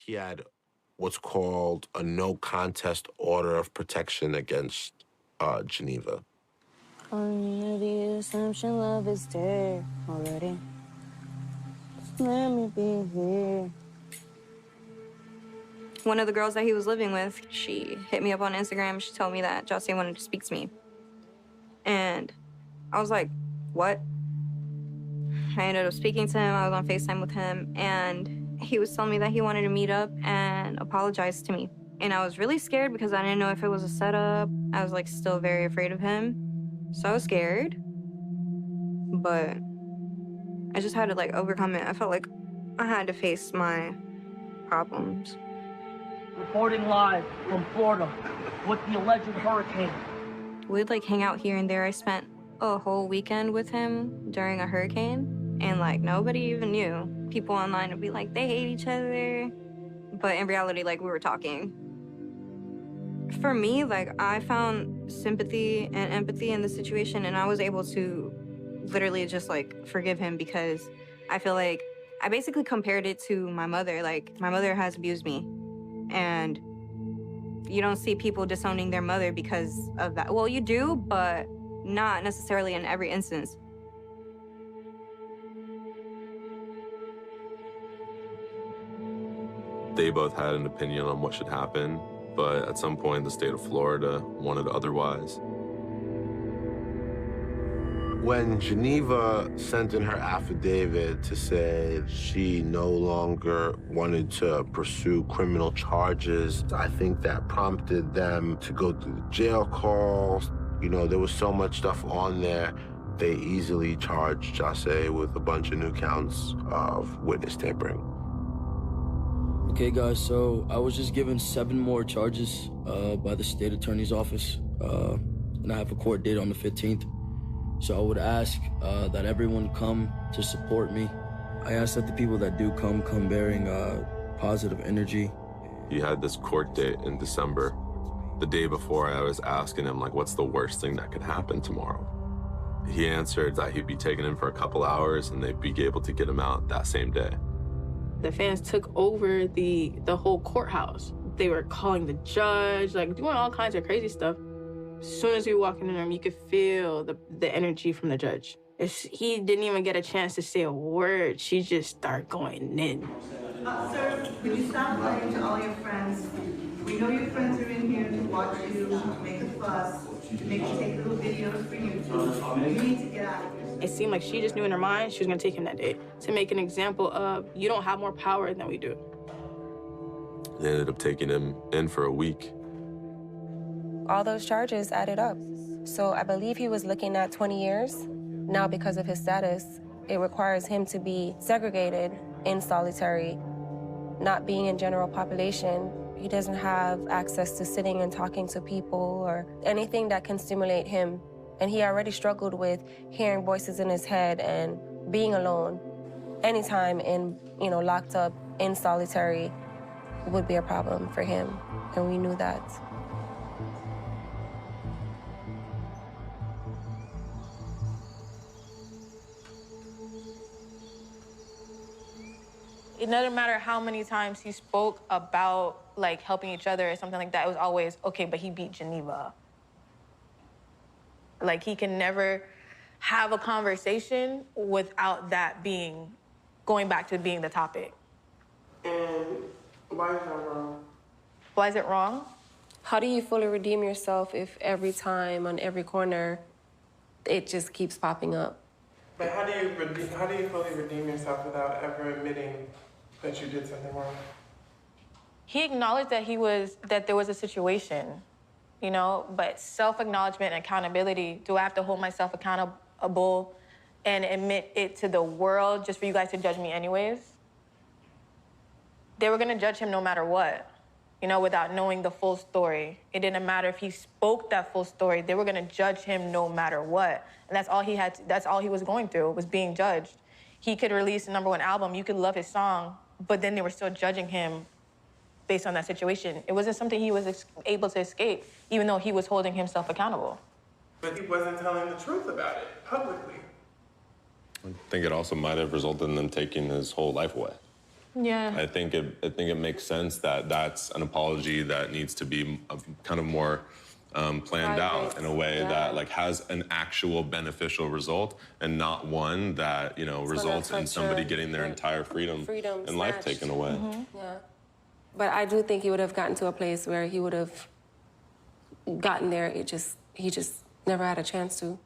He had what's called a no contest order of protection against Geneva. Under the assumption love is there already. Let me be here. One of the girls that he was living with, she hit me up on Instagram. She told me that Jahseh wanted to speak to me. And I was like, what? I ended up speaking to him. I was on FaceTime with him. And he was telling me that he wanted to meet up and apologize to me. And I was really scared because I didn't know if it was a setup. I was like still very afraid of him. So I was scared. But I just had to like overcome it. I felt like I had to face my problems. Reporting live from Florida with the alleged hurricane. We'd like hang out here and there. I spent a whole weekend with him during a hurricane, and like nobody even knew. People online would be like, they hate each other. But in reality, like we were talking. For me, like I found sympathy and empathy in the situation, and I was able to literally just like forgive him because I feel like I basically compared it to my mother. Like my mother has abused me. And you don't see people disowning their mother because of that. Well, you do, but not necessarily in every instance. They both had an opinion on what should happen, but at some point the state of Florida wanted otherwise. When Geneva sent in her affidavit to say she no longer wanted to pursue criminal charges, I think that prompted them to go through the jail calls. You know, there was so much stuff on there. They easily charged Jahseh with a bunch of new counts of witness tampering. Okay, guys, so I was just given 7 more charges by the state attorney's office, and I have a court date on the 15th. So I would ask that everyone come to support me. I ask that the people that do come bearing positive energy. He had this court date in December. The day before, I was asking him, like, what's the worst thing that could happen tomorrow? He answered that he'd be taken in for a couple hours and they'd be able to get him out that same day. The fans took over the whole courthouse. They were calling the judge, like doing all kinds of crazy stuff. As soon as we walked in the room, you could feel the energy from the judge. He didn't even get a chance to say a word. She just started going in. Sir, would you stop lying to all your friends? We know your friends are in here to watch you, to make a fuss, to make you take little videos for YouTube. You need to get out of here. It seemed like she just knew in her mind she was going to take him that day to make an example of, you don't have more power than we do. They ended up taking him in for a week. All those charges added up. So I believe he was looking at 20 years. Now, because of his status, it requires him to be segregated in solitary, not being in general population. He doesn't have access to sitting and talking to people or anything that can stimulate him. And he already struggled with hearing voices in his head and being alone. Anytime in, locked up in solitary would be a problem for him, and we knew that. It doesn't matter how many times he spoke about, like, helping each other or something like that. It was always, okay, but he beat Geneva. Like, he can never have a conversation without that going back to being the topic. And why is that wrong? Why is it wrong? How do you fully redeem yourself if every time on every corner it just keeps popping up? But how do you fully redeem yourself without ever admitting that you did something wrong? He acknowledged that there was a situation, but self-acknowledgement and accountability. Do I have to hold myself accountable and admit it to the world just for you guys to judge me anyways? They were gonna judge him no matter what, without knowing the full story. It didn't matter if he spoke that full story. They were gonna judge him no matter what. And that's all he was going through, was being judged. He could release a #1 album, you could love his song, but then they were still judging him based on that situation. It wasn't something he was able to escape, even though he was holding himself accountable. But he wasn't telling the truth about it publicly. I think it also might have resulted in them taking his whole life away. Yeah. I think it makes sense that that's an apology that needs to be kind of more planned out in a way that like has an actual beneficial result and not one that, you know, results in somebody getting their entire freedom and life taken away. Yeah. But I do think he would have gotten to a place where he would have gotten there. He just never had a chance to.